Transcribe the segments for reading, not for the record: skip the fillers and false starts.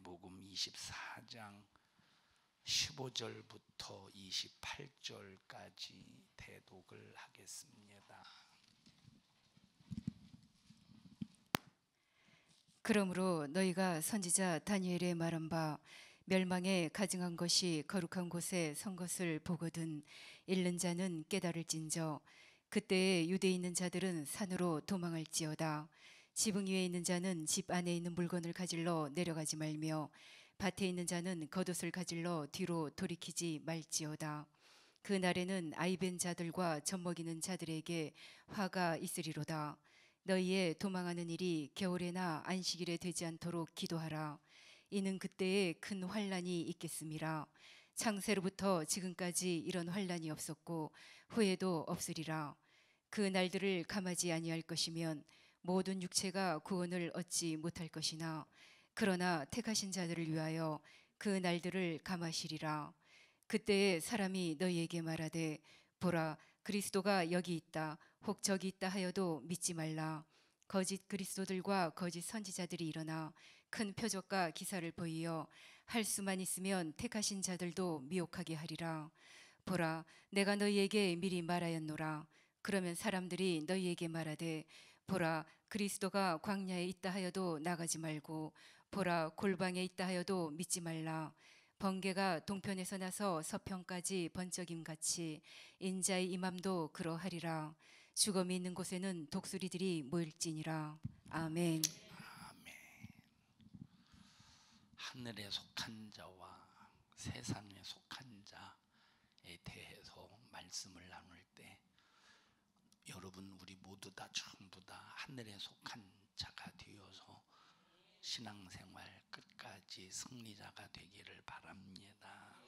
요한복음 24장 15절부터 28절까지 대독을 하겠습니다. 그러므로 너희가 선지자 다니엘의 말한 바 멸망에 가증한 것이 거룩한 곳에 선 것을 보거든 잃는 자는 깨달을진저 그때에 유대에 있는 자들은 산으로 도망할지어다. 지붕 위에 있는 자는 집 안에 있는 물건을 가질러 내려가지 말며 밭에 있는 자는 겉옷을 가질러 뒤로 돌이키지 말지어다. 그 날에는 아이벤 자들과 젖먹이는 자들에게 화가 있으리로다. 너희의 도망하는 일이 겨울에나 안식일에 되지 않도록 기도하라. 이는 그때에 큰 환난이 있겠음이라. 창세로부터 지금까지 이런 환난이 없었고 후에도 없으리라. 그 날들을 감하지 아니할 것이면 모든 육체가 구원을 얻지 못할 것이나 그러나 택하신 자들을 위하여 그 날들을 감하시리라. 그때에 사람이 너희에게 말하되 보라 그리스도가 여기 있다 혹 저기 있다 하여도 믿지 말라. 거짓 그리스도들과 거짓 선지자들이 일어나 큰 표적과 기사를 보이어 할 수만 있으면 택하신 자들도 미혹하게 하리라. 보라 내가 너희에게 미리 말하였노라. 그러면 사람들이 너희에게 말하되 보라 그리스도가 광야에 있다 하여도 나가지 말고 보라 골방에 있다 하여도 믿지 말라. 번개가 동편에서 나서 서편까지 번쩍임 같이 인자의 임함도 그러하리라. 죽음이 있는 곳에는 독수리들이 모일지니라. 아멘. 아멘. 하늘에 속한 자와 세상에 속한 자에 대해서 말씀을 나눌 때 여러분 우리 모두 다 전부 다 하늘에 속한 자가 되어서 신앙생활 끝까지 승리자가 되기를 바랍니다.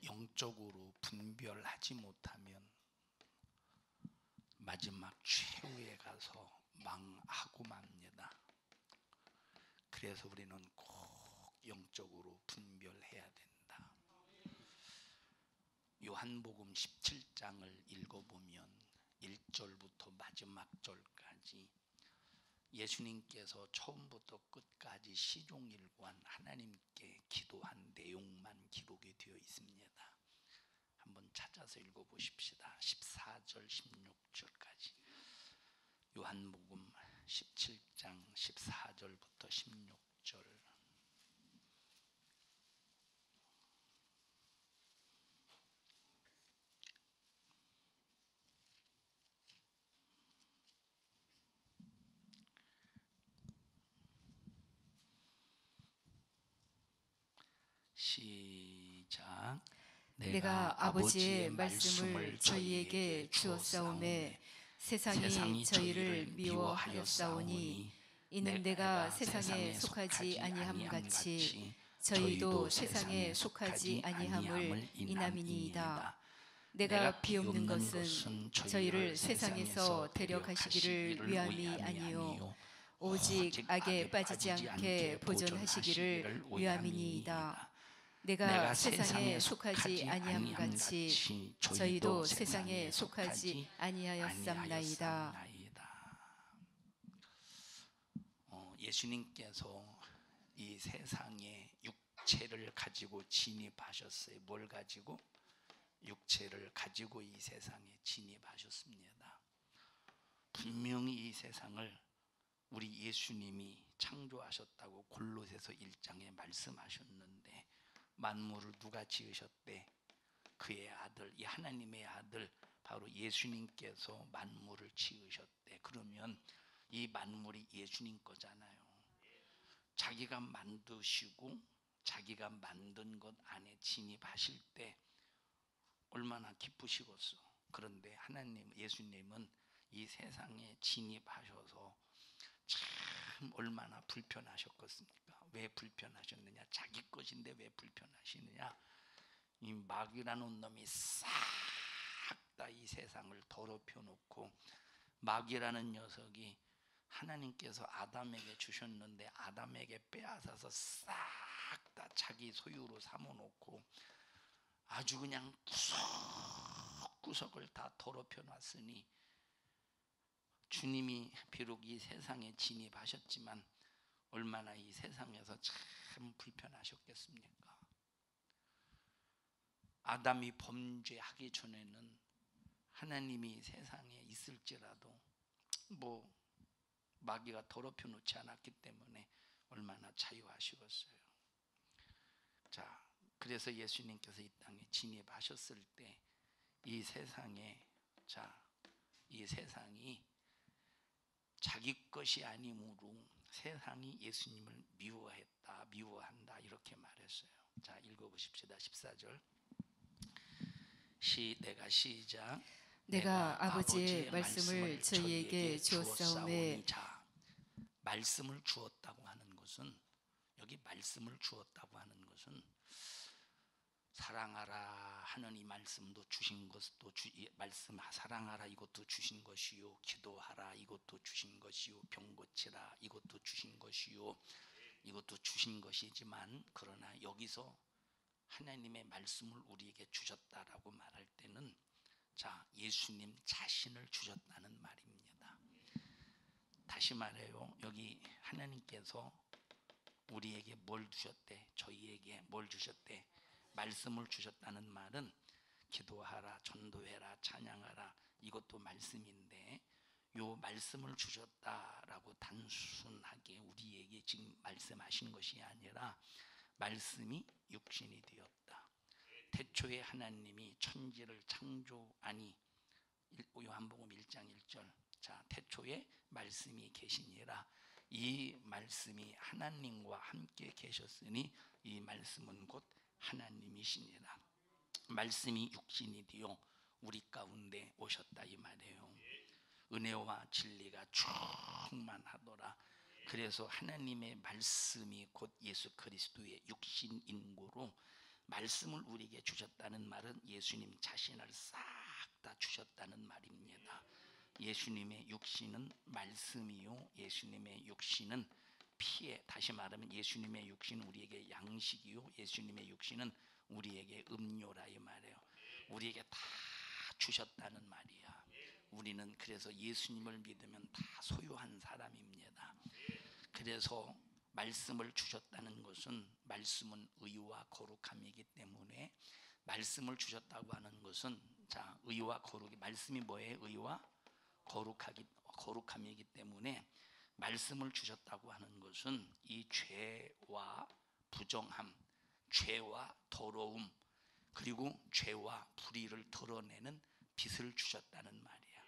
영적으로 분별하지 못하면 마지막 최후에 가서 망하고 맙니다. 그래서 우리는 꼭 영적으로 분별해야 된다. 요한복음 17장을 읽어보면 1절부터 마지막 절까지 예수님께서 처음부터 끝까지 시종일관 하나님께 기도한 내용만 기록이 되어 있습니다. 한번 찾아서 읽어보십시다. 14절 16절까지 요한복음 17장 14절부터 16절. 시작. 내가 아버지의 말씀을 저희에게 주었사오매 세상이 저희를 미워하였사오니 이는 내가 세상에 속하지 아니함 같이 저희도 세상에 속하지 아니함을 인함이니이다. 내가 비옵는 것은 저희를 세상에서 데려가시기를 위함이 아니요 오직 악에 빠지지 않게 보존하시기를 위함이니이다. 내가 세상에 속하지 아니함 같이 저희도 세상에 속하지 아니하였삼나이다. 예수님께서 이 세상에 육체를 가지고 진입하셨어요. 뭘 가지고? 육체를 가지고 이 세상에 진입하셨습니다. 분명히 이 세상을 우리 예수님이 창조하셨다고 골로새서 1장에 말씀하셨는데 만물을 누가 지으셨대? 그의 아들, 이 하나님의 아들 바로 예수님께서 만물을 지으셨대. 그러면 이 만물이 예수님 거잖아요. 자기가 만드시고 자기가 만든 것 안에 진입하실 때 얼마나 기쁘시겠어. 그런데 하나님, 예수님은 이 세상에 진입하셔서 참 얼마나 불편하셨겠습니까? 왜 불편하셨느냐? 자기 것인데 왜 불편하시느냐? 이 마귀라는 놈이 싹 다 이 세상을 더럽혀 놓고 마귀라는 녀석이 하나님께서 아담에게 주셨는데 아담에게 빼앗아서 싹 다 자기 소유로 삼아 놓고 아주 그냥 구석구석을 다 더럽혀 놨으니 주님이 비록 이 세상에 진입하셨지만 얼마나 이 세상에서 참 불편하셨겠습니까? 아담이 범죄하기 전에는 하나님이 세상에 있을지라도 뭐 마귀가 더럽혀 놓지 않았기 때문에 얼마나 자유하시겠어요. 자, 그래서 예수님께서 이 땅에 진입하셨을 때 이 세상에, 이 세상이 자기 것이 아니므로 세상이 예수님을 미워한다 이렇게 말했어요. 자, 읽어보십시다. 14절. 내가 시작. 내가 아버지의 말씀을 저희에게 주었사오매. 자, 말씀을 주었다고 하는 것은, 여기 말씀을 주었다고 하는 것은 사랑하라 하는 이 말씀도 주신 것도 말씀 사랑하라 이것도 주신 것이요, 기도하라 이것도 주신 것이요, 병 고치라 이것도 주신 것이요, 이것도 주신 것이지만, 그러나 여기서 하나님의 말씀을 우리에게 주셨다라고 말할 때는 예수님 자신을 주셨다는 말입니다. 다시 말해요. 여기 하나님께서 우리에게 뭘 주셨대? 저희에게 뭘 주셨대? 말씀을 주셨다는 말은 기도하라, 전도해라, 찬양하라 이것도 말씀인데, 요 말씀을 주셨다라고 단순하게 우리에게 지금 말씀하신 것이 아니라 말씀이 육신이 되었다. 태초에 하나님이 천지를 창조하니, 요한복음 1장 1절. 자, 태초에 말씀이 계시니라. 이 말씀이 하나님과 함께 계셨으니 이 말씀은 곧 하나님이시니라. 말씀이 육신이 되어 우리 가운데 오셨다 이 말이에요. 은혜와 진리가 충만하더라. 그래서 하나님의 말씀이 곧 예수 그리스도의 육신 인고로 말씀을 우리에게 주셨다는 말은 예수님 자신을 싹 다 주셨다는 말입니다. 예수님의 육신은 말씀이요, 예수님의 육신은 피에, 다시 말하면 예수님의 육신은 우리에게 양식이요, 예수님의 육신은 우리에게 음료라 이 말이에요. 우리에게 다 주셨다는 말이야. 우리는 그래서 예수님을 믿으면 다 소유한 사람입니다. 그래서 말씀을 주셨다는 것은, 말씀은 의와 거룩함이기 때문에, 말씀을 주셨다고 하는 것은, 의와 거룩이, 말씀이 뭐예요? 의와 거룩함이기 때문에 말씀을 주셨다고 하는 것은 이 죄와 부정함, 죄와 더러움, 그리고 죄와 불의를 드러내는 빛을 주셨다는 말이야.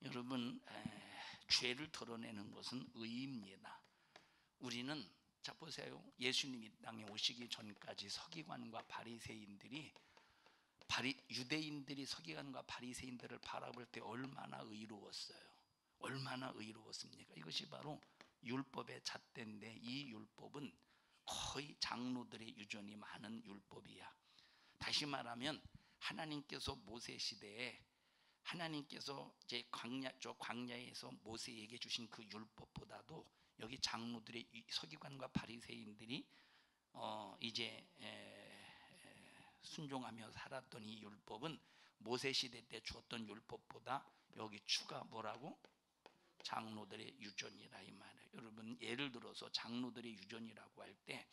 여러분, 죄를 드러내는 것은 의입니다. 우리는 보세요. 예수님이 땅에 오시기 전까지 서기관과 바리새인들이, 유대인들이 서기관과 바리새인들을 바라볼 때 얼마나 의로웠어요. 얼마나 의로웠습니까? 이것이 바로 율법의 잣대인데, 이 율법은 거의 장로들의 유전이 많은 율법이야. 다시 말하면 하나님께서 모세 시대에, 하나님께서 이제 광야에서 모세에게 주신 그 율법보다도 여기 장로들의, 서기관과 바리새인들이 이제 순종하며 살았던 이 율법은 모세 시대 때 주었던 율법보다 여기 추가 뭐라고? 장로들의 유전이라 이 말이에요. 여러분, 예를 들어서 장로들의 유전이라고 할 때,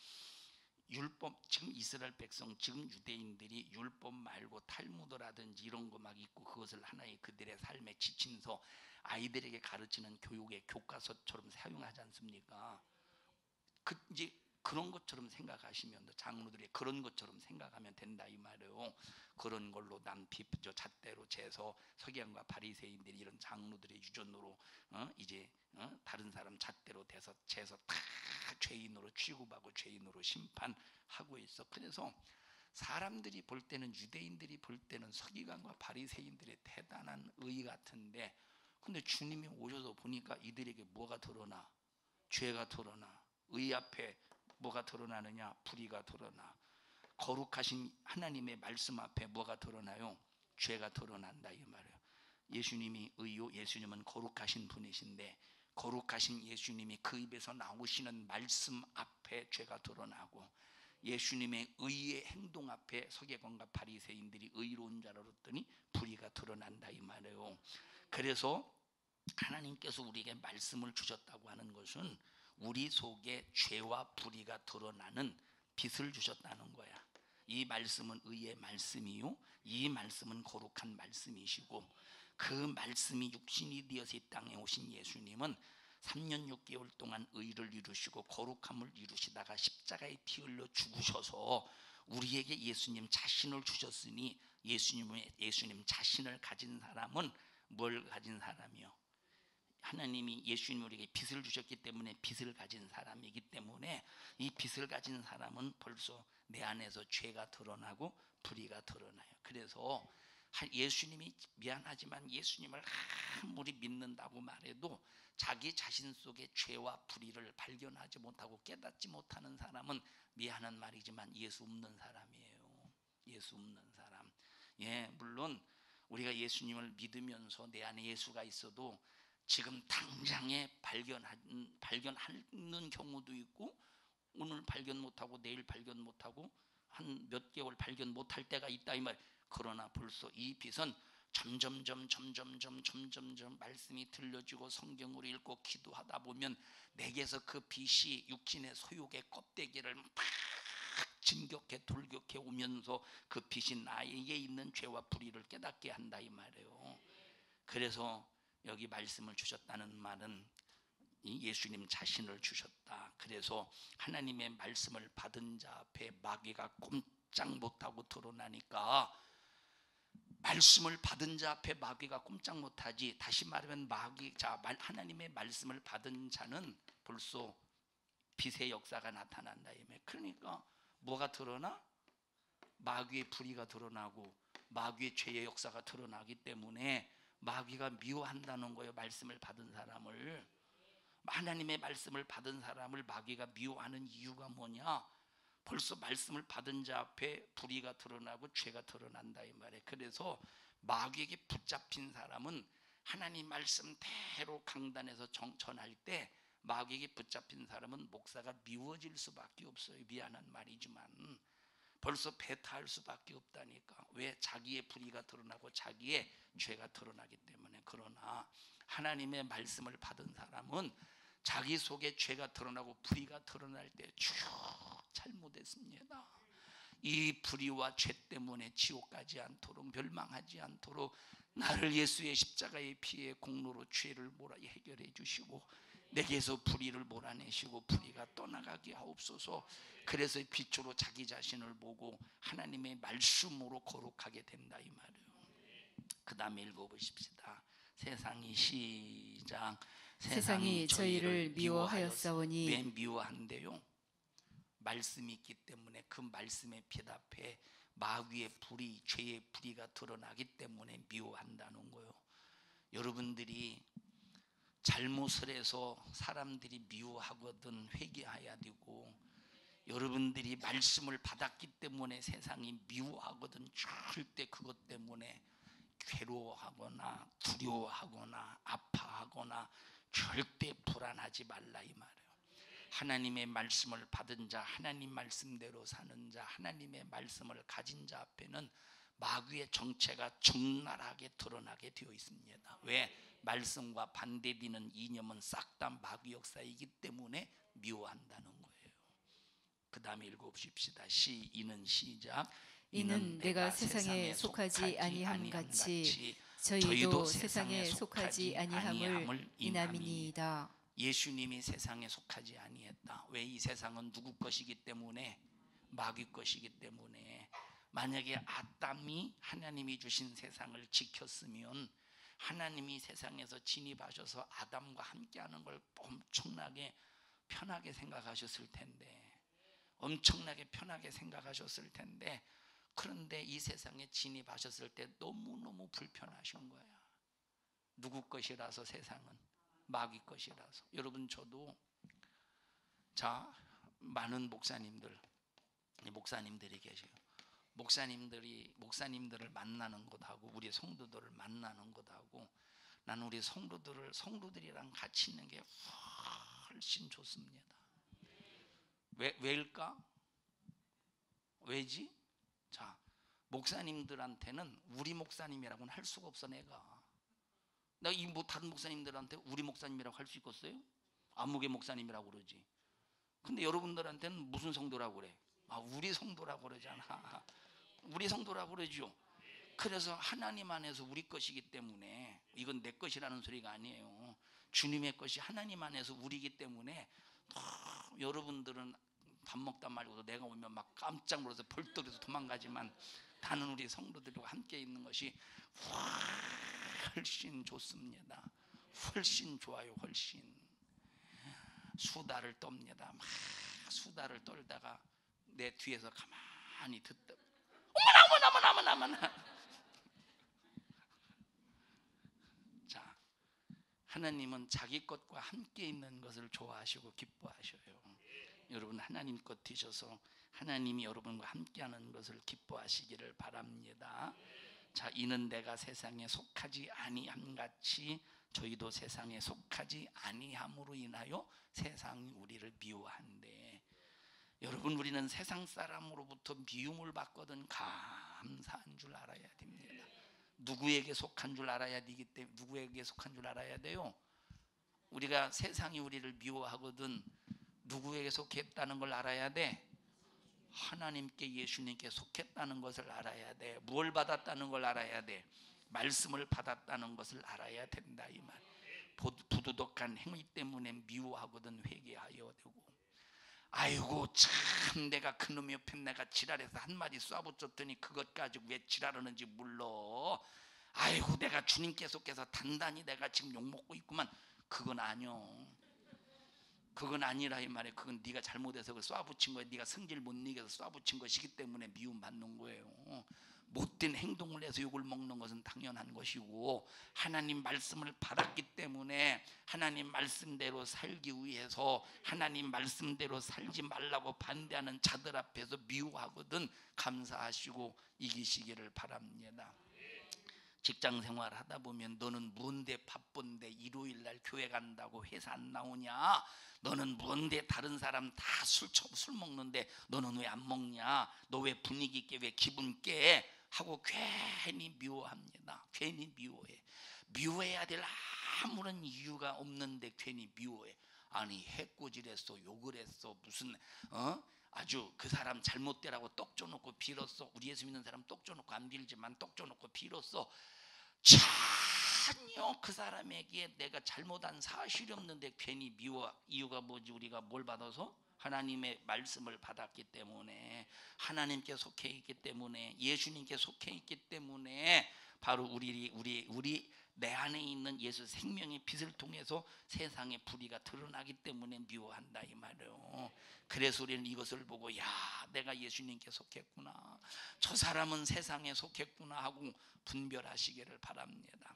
율법, 지금 이스라엘 백성, 지금 유대인들이 율법 말고 탈무드라든지 이런 거 막 있고, 그것을 하나의 그들의 삶의 지침서, 아이들에게 가르치는 교육의 교과서처럼 사용하지 않습니까? 이제 그런 것처럼 생각하시면, 장로들이 그런 것처럼 생각하면 된다 이 말이에요. 그런 걸로 잣대로 재서 서기관과 바리새인들이 이런 장로들의 유전으로 다른 사람 잣대로 재서 다 죄인으로 취급하고 죄인으로 심판하고 있어. 그래서 사람들이 볼 때는, 유대인들이 볼 때는 서기관과 바리새인들의 대단한 의 같은데, 근데 주님이 오셔서 보니까 이들에게 뭐가 드러나? 죄가 드러나. 의 앞에 뭐가 드러나느냐? 불의가 드러나. 거룩하신 하나님의 말씀 앞에 뭐가 드러나요? 죄가 드러난다 이 말이에요. 예수님이 의요, 예수님은 거룩하신 분이신데, 거룩하신 예수님이 그 입에서 나오시는 말씀 앞에 죄가 드러나고, 예수님의 의의 행동 앞에 서기관과 바리새인들이 의로운 자로 알았더니 불의가 드러난다 이 말이에요. 그래서 하나님께서 우리에게 말씀을 주셨다고 하는 것은 우리 속에 죄와 불의가 드러나는 빛을 주셨다는 거야. 이 말씀은 의의 말씀이요, 이 말씀은 거룩한 말씀이시고, 그 말씀이 육신이 되어서 이 땅에 오신 예수님은 3년 6개월 동안 의를 이루시고 거룩함을 이루시다가 십자가에 피 흘려 죽으셔서 우리에게 예수님 자신을 주셨으니, 예수님 자신을 가진 사람은 뭘 가진 사람이요? 하나님이 예수님 우리에게 빛을 주셨기 때문에 빛을 가진 사람이기 때문에, 이 빛을 가진 사람은 벌써 내 안에서 죄가 드러나고 불의가 드러나요. 그래서 예수님이, 미안하지만 예수님을 아무리 믿는다고 말해도 자기 자신 속에 죄와 불의를 발견하지 못하고 깨닫지 못하는 사람은, 미안한 말이지만 예수 없는 사람이에요. 예수 없는 사람. 예, 물론 우리가 예수님을 믿으면서 내 안에 예수가 있어도 지금 당장에 발견하는 경우도 있고, 오늘 발견 못하고 내일 발견 못하고 한 몇 개월 발견 못할 때가 있다 이 말. 그러나 벌써 이 빛은 점점점 말씀이 들려지고 성경을 읽고 기도하다 보면 내게서 그 빛이 육신의 소욕의 껍데기를 막 진격해 돌격해 오면서 그 빛이 나에게 있는 죄와 불의를 깨닫게 한다 이 말이에요. 그래서 여기 말씀을 주셨다는 말은 이 예수님 자신을 주셨다. 그래서 하나님의 말씀을 받은 자 앞에 마귀가 꼼짝 못하고 드러나니까, 말씀을 받은 자 앞에 마귀가 꼼짝 못하지. 다시 말하면 하나님의 말씀을 받은 자는 벌써 빛의 역사가 나타난다. 그러니까 뭐가 드러나? 마귀의 불의가 드러나고 마귀의 죄의 역사가 드러나기 때문에 마귀가 미워한다는 거예요. 말씀을 받은 사람을, 하나님의 말씀을 받은 사람을 마귀가 미워하는 이유가 뭐냐? 벌써 말씀을 받은 자 앞에 불의가 드러나고 죄가 드러난다 이 말이에요. 그래서 마귀에게 붙잡힌 사람은 하나님 말씀대로 강단에서 전할 때, 마귀에게 붙잡힌 사람은 목사가 미워질 수밖에 없어요. 미안한 말이지만 벌써 배타할 수밖에 없다니까. 왜? 자기의 불의가 드러나고 자기의 죄가 드러나기 때문에. 그러나 하나님의 말씀을 받은 사람은 자기 속에 죄가 드러나고 불의가 드러날 때 주여 잘못했습니다, 이 불의와 죄 때문에 지옥 가지 않도록, 멸망하지 않도록 나를 예수의 십자가의 피의 공로로 죄를 해결해 주시고 내게서 불의를 몰아내시고 불의가 떠나가게 하옵소서. 그래서 빛으로 자기 자신을 보고 하나님의 말씀으로 거룩하게 된다 이 말이에요. 그 다음에 읽어보십시다. 세상이 시작. 세상이 저희를 미워하였사오니. 왜 미워한대요? 말씀이 있기 때문에. 그 말씀의 빛 앞에 마귀의 불의, 죄의 불의가 드러나기 때문에 미워한다는 거예요. 여러분들이 잘못을 해서 사람들이 미워하거든 회개해야 되고, 여러분들이 말씀을 받았기 때문에 세상이 미워하거든 절대 그것 때문에 괴로워하거나 두려워하거나 아파하거나 절대 불안하지 말라 이 말이에요. 하나님의 말씀을 받은 자, 하나님 말씀대로 사는 자, 하나님의 말씀을 가진 자 앞에는 마귀의 정체가 적나라하게 드러나게 되어 있습니다. 왜? 말씀과 반대되는 이념은 싹 다 마귀 역사이기 때문에 미워한다는 거예요. 그 다음에 읽어보십시다. 이는 시작. 이는 내가 세상에 속하지 아니함 같이 저희도 세상에 속하지 아니함을 인함이니이다. 예수님이 세상에 속하지 아니했다. 왜? 이 세상은 누구 것이기 때문에? 마귀 것이기 때문에. 만약에 아담이 하나님이 주신 세상을 지켰으면 하나님이 세상에서 진입하셔서 아담과 함께하는 걸 엄청나게 편하게 생각하셨을 텐데, 엄청나게 편하게 생각하셨을 텐데, 그런데 이 세상에 진입하셨을 때 너무너무 불편하신 거야. 누구 것이라서? 세상은 마귀 것이라서. 여러분, 저도 많은 목사님들이 계세요. 목사님들을 만나는 것하고 우리 성도들을 만나는 것하고, 나는 우리 성도들이랑 같이 있는 게 훨씬 좋습니다. 왜일까? 왜지? 목사님들한테는 우리 목사님이라고는 할 수가 없어. 내가 내가 이 다른 목사님들한테 우리 목사님이라고 할 수 있겠어요? 안무개 목사님이라고 그러지. 근데 여러분들한테는 무슨 성도라고 그래? 우리 성도라고 그러잖아. 우리 성도라고 그러죠. 그래서 하나님 안에서 우리 것이기 때문에, 이건 내 것이라는 소리가 아니에요. 주님의 것이 하나님 안에서 우리이기 때문에 여러분들은 밥 먹다 말고도 내가 오면 막 깜짝 놀라서 벌떡해서 도망가지만, 나는 우리 성도들과 함께 있는 것이 훨씬 좋습니다. 훨씬 좋아요. 훨씬 수다를 떱니다. 막 수다를 떨다가 내 뒤에서 가만히 듣다 어머나. 자, 하나님은 자기 것과 함께 있는 것을 좋아하시고 기뻐하셔요. 여러분 하나님 것 되셔서 하나님이 여러분과 함께하는 것을 기뻐하시기를 바랍니다. 자, 이는 내가 세상에 속하지 아니함 같이 저희도 세상에 속하지 아니함으로 인하여 세상이 우리를 미워한대. 여러분, 우리는 세상 사람으로부터 미움을 받거든 감사한 줄 알아야 됩니다. 누구에게 속한 줄 알아야 되기 때문에, 누구에게 속한 줄 알아야 돼요. 우리가 세상이 우리를 미워하거든 누구에게 속했다는 걸 알아야 돼. 하나님께, 예수님께 속했다는 것을 알아야 돼. 뭘 받았다는 걸 알아야 돼. 말씀을 받았다는 것을 알아야 된다 이 말. 부도덕한 행위 때문에 미워하거든 회개하여 되고, 아이고 참 내가 그놈 옆에 내가 지랄해서 한마디 쏴붙였더니 그것 가지고 왜 지랄하는지 몰라. 아이고 내가 주님께 속해서 단단히 내가 지금 욕먹고 있구만. 그건 아니요. 그건 아니라 이 말이에요. 그건 네가 잘못해서 쏴붙인 거예요. 네가 성질 못 이겨서 쏴붙인 것이기 때문에 미움받는 거예요. 못된 행동을 해서 욕을 먹는 것은 당연한 것이고, 하나님 말씀을 받았기 때문에 하나님 말씀대로 살기 위해서 하나님 말씀대로 살지 말라고 반대하는 자들 앞에서 미워하거든 감사하시고 이기시기를 바랍니다. 직장 생활 하다 보면 너는 뭔데 바쁜데 일요일날 교회 간다고 회사 안 나오냐? 너는 뭔데 다른 사람 다 술 먹는데 너는 왜 안 먹냐? 너 왜 분위기 있게 왜 기분 깨? 하고 괜히 미워합니다. 괜히 미워해. 미워해야 될 아무런 이유가 없는데 괜히 미워해. 아니 해코지했어, 욕을 했어, 무슨 아주 그 사람 잘못되라고 떡 줘놓고 빌었어. 우리 예수 믿는 사람 떡 줘놓고 안 빌지만 떡 줘놓고 빌었어. 전혀 그 사람에게 내가 잘못한 사실이 없는데 괜히 미워. 이유가 뭐지? 우리가 뭘 받아서? 하나님의 말씀을 받았기 때문에, 하나님께 속해 있기 때문에, 예수님께 속해 있기 때문에, 바로 우리 내 안에 있는 예수 생명의 빛을 통해서 세상의 불의가 드러나기 때문에 미워한다 이 말이에요. 그래서 우리는 이것을 보고 야 내가 예수님께 속했구나, 저 사람은 세상에 속했구나 하고 분별하시기를 바랍니다.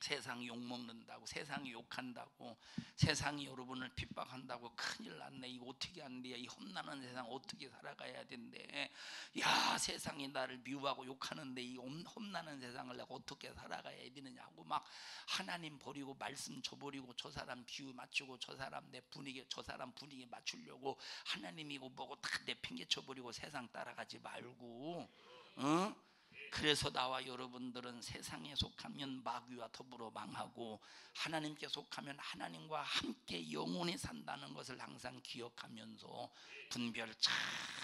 세상이 욕먹는다고, 세상이 욕한다고, 세상이 여러분을 핍박한다고 큰일 났네, 이거 어떻게 안 돼, 이 험난한 세상 어떻게 살아가야 된대, 야 세상이 나를 미워하고 욕하는데 이 험난한 세상을 내가 어떻게 살아가야 되느냐고 막 하나님 버리고 말씀 줘버리고 저 사람 비유 맞추고 저 사람 내 분위기, 저 사람 분위기 맞추려고 하나님이고 뭐고 다 내팽개쳐버리고 세상 따라가지 말고, 그래서 나와 여러분들은 세상에 속하면 마귀와 더불어 망하고 하나님께 속하면 하나님과 함께 영원히 산다는 것을 항상 기억하면서 분별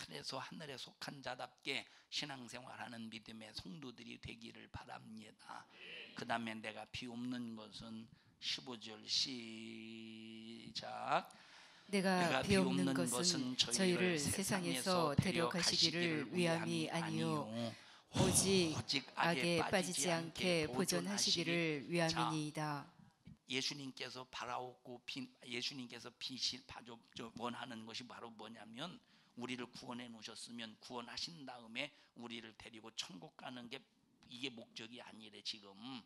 잘해서 하늘에 속한 자답게 신앙생활하는 믿음의 성도들이 되기를 바랍니다. 그 다음에 내가 비옵는 것은 15절 시작. 내가 비옵는 것은 저희를 세상에서 데려가시기를 위함이 아니요 오직 악에 빠지지 않게 보존하시기를 위함이니이다. 예수님께서 바라옵고 예수님께서 원하는 것이 바로 뭐냐면, 우리를 구원해 놓으셨으면 구원하신 다음에 우리를 데리고 천국 가는 게 이게 목적이 아니래. 지금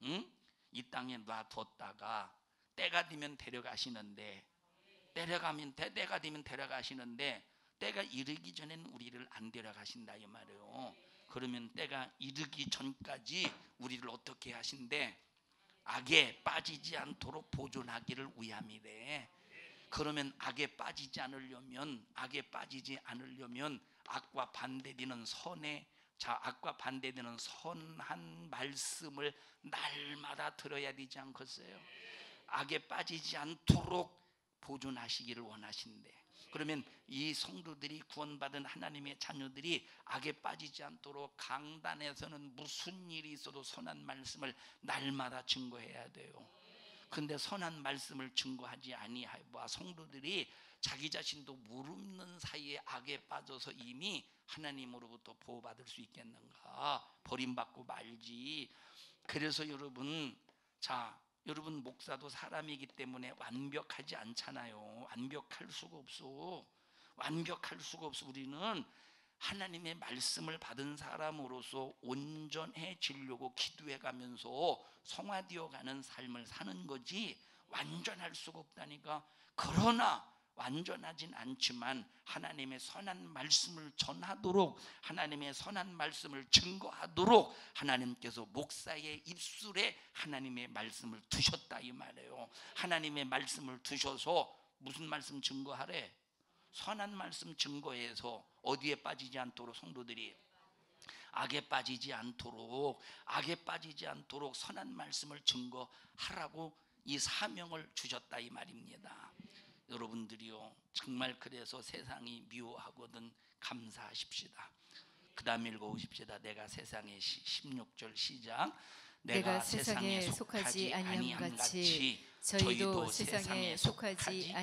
이 땅에 놔뒀다가 때가 되면 데려가시는데, 때가 되면 데려가시는데 때가 이르기 전에는 우리를 안 데려가신다 이 말이에요. 그러면 때가 이르기 전까지 우리를 어떻게 하신대? 악에 빠지지 않도록 보존하기를 위함이래. 그러면 악에 빠지지 않으려면 악과 반대되는 선의 자, 악과 반대되는 선한 말씀을 날마다 들어야 되지 않겠어요? 악에 빠지지 않도록 보존하시기를 원하신대. 그러면 이 성도들이, 구원받은 하나님의 자녀들이 악에 빠지지 않도록 강단에서는 무슨 일이 있어도 선한 말씀을 날마다 증거해야 돼요. 근데 선한 말씀을 증거하지 아니하여 성도들이 자기 자신도 모르는 사이에 악에 빠져서 이미 하나님으로부터 보호받을 수 있겠는가? 버림받고 말지. 그래서 여러분, 자, 여러분 목사도 사람이기 때문에 완벽하지 않잖아요. 완벽할 수가 없어. 완벽할 수가 없어. 우리는 하나님의 말씀을 받은 사람으로서 온전해지려고 기도해가면서 성화되어가는 삶을 사는 거지 완전할 수가 없다니까. 그러나 완전하진 않지만 하나님의 선한 말씀을 전하도록, 하나님의 선한 말씀을 증거하도록 하나님께서 목사의 입술에 하나님의 말씀을 두셨다 이 말이에요. 하나님의 말씀을 두셔서 무슨 말씀 증거하래? 선한 말씀 증거해서 어디에 빠지지 않도록, 성도들이 악에 빠지지 않도록, 악에 빠지지 않도록 선한 말씀을 증거하라고 이 사명을 주셨다 이 말입니다. 여러분들이요, 정말 그래서 세상이 미워하거든 감사하십시다. 그 다음 읽어보십시다. 내가 세상의 16절 시작. 내가 세상에 속하지 아니함 같이 저희도 세상에 속하지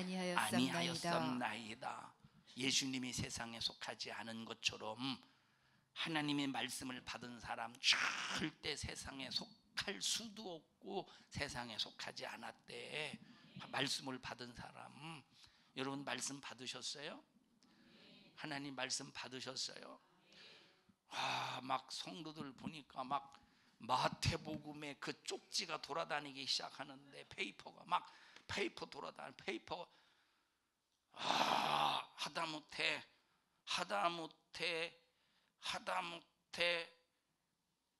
아니하였사옵나이다. 예수님이 세상에 속하지 않은 것처럼 하나님의 말씀을 받은 사람 절대 세상에 속할 수도 없고 세상에 속하지 않았대. 말씀을 받은 사람, 여러분 말씀 받으셨어요? 하나님 말씀 받으셨어요? 막 성도들 보니까 막 마태복음에 그 쪽지가 돌아다니기 시작하는데 페이퍼가 막 페이퍼 돌아다니 페이퍼 하다못해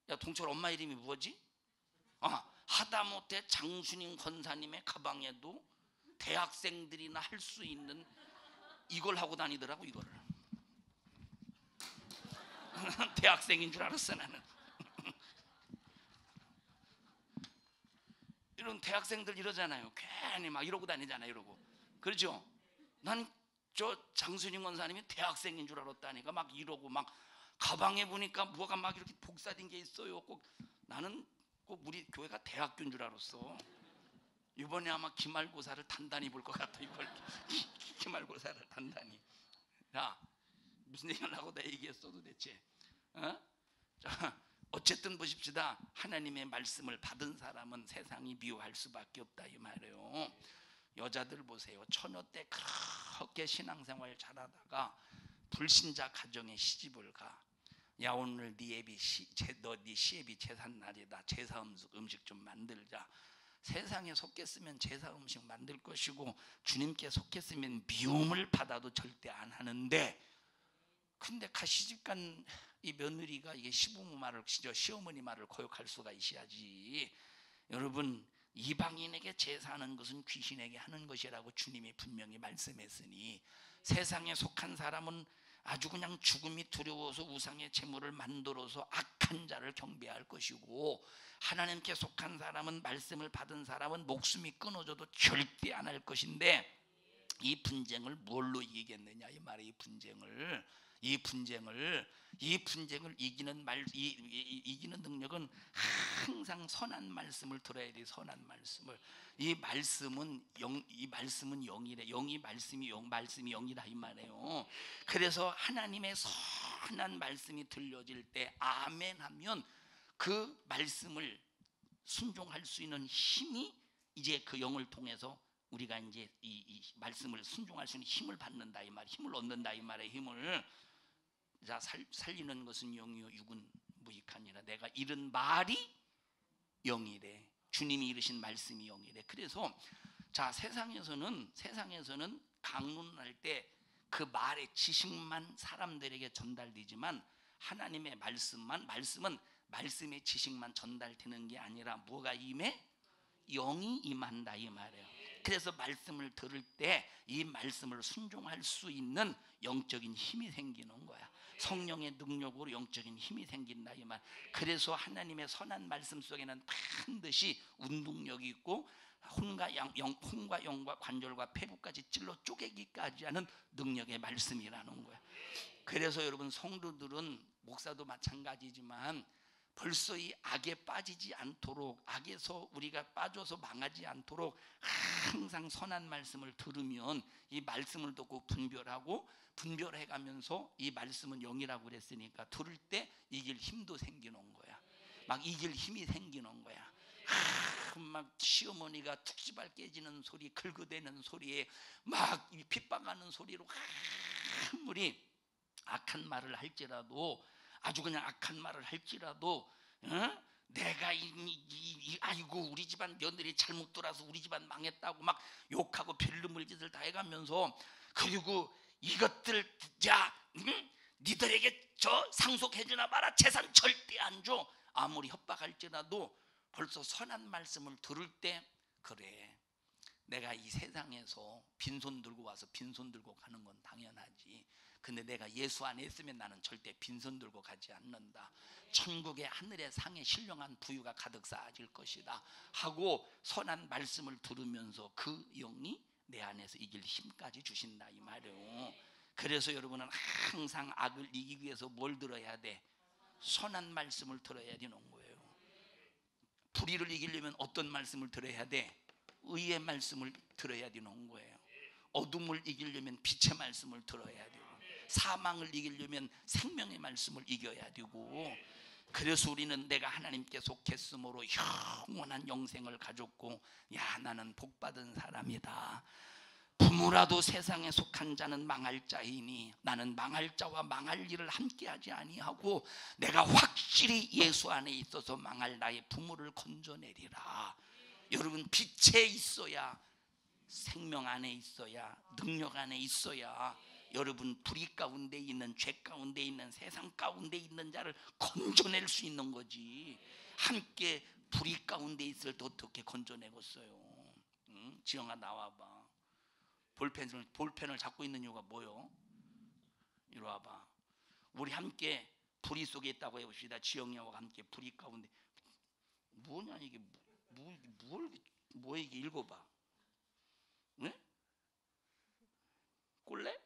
야 동철 엄마 이름이 뭐지? 하다못해 장순임 권사님의 가방에도 대학생들이나 할 수 있는 이걸 하고 다니더라고. 이거를 대학생인 줄 알았어 나는. 이런 대학생들 이러잖아요. 괜히 막 이러고 다니잖아요. 이러고 그렇죠? 난 저 장순임 권사님이 대학생인 줄 알았다니까. 막 이러고 막 가방에 보니까 뭐가 막 이렇게 복사된 게 있어요. 나는 꼭 우리 교회가 대학교인 줄 알았어. 이번에 아마 기말고사를 단단히 볼 것 같아. 이걸 기말고사를 단단히. 자, 무슨 얘기를 하고 나 얘기했어 도대체? 자, 어쨌든 보십시다. 하나님의 말씀을 받은 사람은 세상이 미워할 수밖에 없다 이 말이에요. 여자들 보세요. 처녀 때 그렇게 신앙생활 잘하다가 불신자 가정에 시집을 가. 야, 오늘 네 시애비 제삿날이다. 제사 음식 좀 만들자. 세상에 속겠으면 제사 음식 만들 것이고 주님께 속겠으면 미움을 받아도 절대 안 하는데, 근데 시집간 이 며느리가 이게 시부모 말을, 시어머니 말을 거역할 수가 있어야지. 여러분, 이방인에게 제사하는 것은 귀신에게 하는 것이라고 주님이 분명히 말씀했으니, 세상에 속한 사람은 아주 그냥 죽음이 두려워서 우상의 제물을 만들어서 악한 자를 경배할 것이고, 하나님께 속한 사람은, 말씀을 받은 사람은 목숨이 끊어져도 절대 안 할 것인데, 이 분쟁을 뭘로 이기겠느냐 이 말이에요. 이 분쟁을 이기는 이기는 능력은 항상 선한 말씀을 들어야 돼. 선한 말씀을. 이 말씀은 영이래. 말씀이 영이다 이 말이에요. 그래서 하나님의 선한 말씀이 들려질 때 아멘하면 그 말씀을 순종할 수 있는 힘이 이제 그 영을 통해서 우리가 이제 이 말씀을 순종할 수 있는 힘을 받는다 이 말, 힘을 얻는다 이 말의 힘을. 자, 살리는 것은 영이요 육은 무익하니라. 내가 이른 말이 영이래. 주님이 이르신 말씀이 영이래. 그래서 자, 세상에서는 강론할 때 그 말의 지식만 사람들에게 전달되지만, 하나님의 말씀은 말씀의 지식만 전달되는 게 아니라 뭐가 임해? 영이 임한다 이 말이에요. 그래서 말씀을 들을 때 이 말씀을 순종할 수 있는 영적인 힘이 생기는 거야. 성령의 능력으로 영적인 힘이 생긴다 이 말. 그래서 하나님의 선한 말씀 속에는 반드시 운동력이 있고 혼과 영과 관절과 폐부까지 찔러 쪼개기까지 하는 능력의 말씀이라는 거야. 그래서 여러분 성도들은 목사도 마찬가지지만 벌써 이 악에 빠지지 않도록, 악에서 우리가 빠져서 망하지 않도록 항상 선한 말씀을 들으면 이 말씀을 듣고 분별해가면서 이 말씀은 영이라고 그랬으니까 들을 때 이길 힘도 생기는 거야. 막 이길 힘이 생기는 거야. 막 시어머니가 툭지발 깨지는 소리, 긁어대는 소리에 막 핍박하는 소리로 아무리 악한 말을 할지라도, 아주 그냥 악한 말을 할지라도, 내가 아이고 우리 집안 며느리 잘못 돌아서 우리 집안 망했다고 막 욕하고 별놈의 짓을 다 해가면서, 그리고 이것들 야 니들에게 저 상속해주나 봐라, 재산 절대 안 줘, 아무리 협박할지라도 벌써 선한 말씀을 들을 때, 그래 내가 이 세상에서 빈손 들고 와서 빈손 들고 가는 건 당연하지, 근데 내가 예수 안에 있으면 나는 절대 빈손 들고 가지 않는다. 천국의 하늘의 상에 신령한 부유가 가득 쌓아질 것이다 하고 선한 말씀을 들으면서 그 영이 내 안에서 이길 힘까지 주신다 이 말이에요. 그래서 여러분은 항상 악을 이기기 위해서 뭘 들어야 돼? 선한 말씀을 들어야 되는 거예요. 불의를 이기려면 어떤 말씀을 들어야 돼? 의의 말씀을 들어야 되는 거예요. 어둠을 이기려면 빛의 말씀을 들어야 되고, 사망을 이기려면 생명의 말씀을 이겨야 되고, 그래서 우리는 내가 하나님께 속했으므로 영원한 영생을 가졌고, 야 나는 복받은 사람이다, 부모라도 세상에 속한 자는 망할 자이니 나는 망할 자와 망할 일을 함께하지 아니하고 내가 확실히 예수 안에 있어서 망할 나의 부모를 건져내리라. 여러분 빛에 있어야, 생명 안에 있어야, 능력 안에 있어야 여러분 불의 가운데 있는, 죄 가운데 있는, 세상 가운데 있는 자를 건져낼 수 있는 거지. 함께 불의 가운데 있을 때 어떻게 건져내겠어요? 지영아 나와봐. 볼펜을 잡고 있는 이유가 뭐요? 이리 와봐. 우리 함께 불의 속에 있다고 해봅시다. 지영이와 함께 불의 가운데. 뭐냐 이게, 뭐 이게, 읽어봐. 네? 꼴레?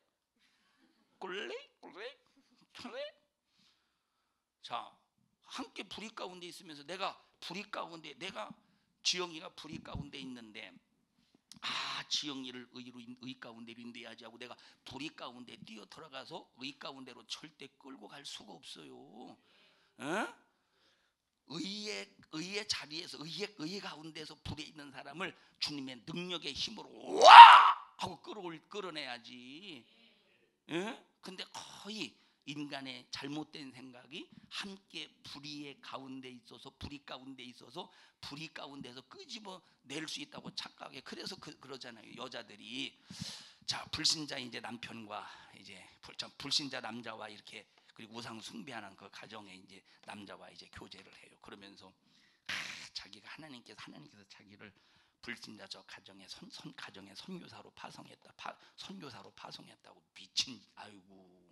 자, 함께 불의 가운데 있으면서 내가 지영이가 불의 가운데 있는데, 지영이를 의 가운데로 인도해야지 하고 내가 불의 가운데 뛰어 들어가서 의 가운데로 절대 끌고 갈 수가 없어요. 의의 자리에서, 의의 가운데서 불에 있는 사람을 주님의 능력의 힘으로 와 하고 끌어내야지. 근데 거의 인간의 잘못된 생각이 함께 불의 가운데 있어서 불의 가운데서 끄집어 낼 수 있다고 착각해. 그래서 그러잖아요. 여자들이 자 불신자 이제 남편과 이제 불신자 남자와 이렇게, 그리고 우상 숭배하는 그 가정에 이제 남자와 이제 교제를 해요. 그러면서 자기가 하나님께서 자기를 불신자 저 가정의 선교사로 파송했다고 미친, 아이고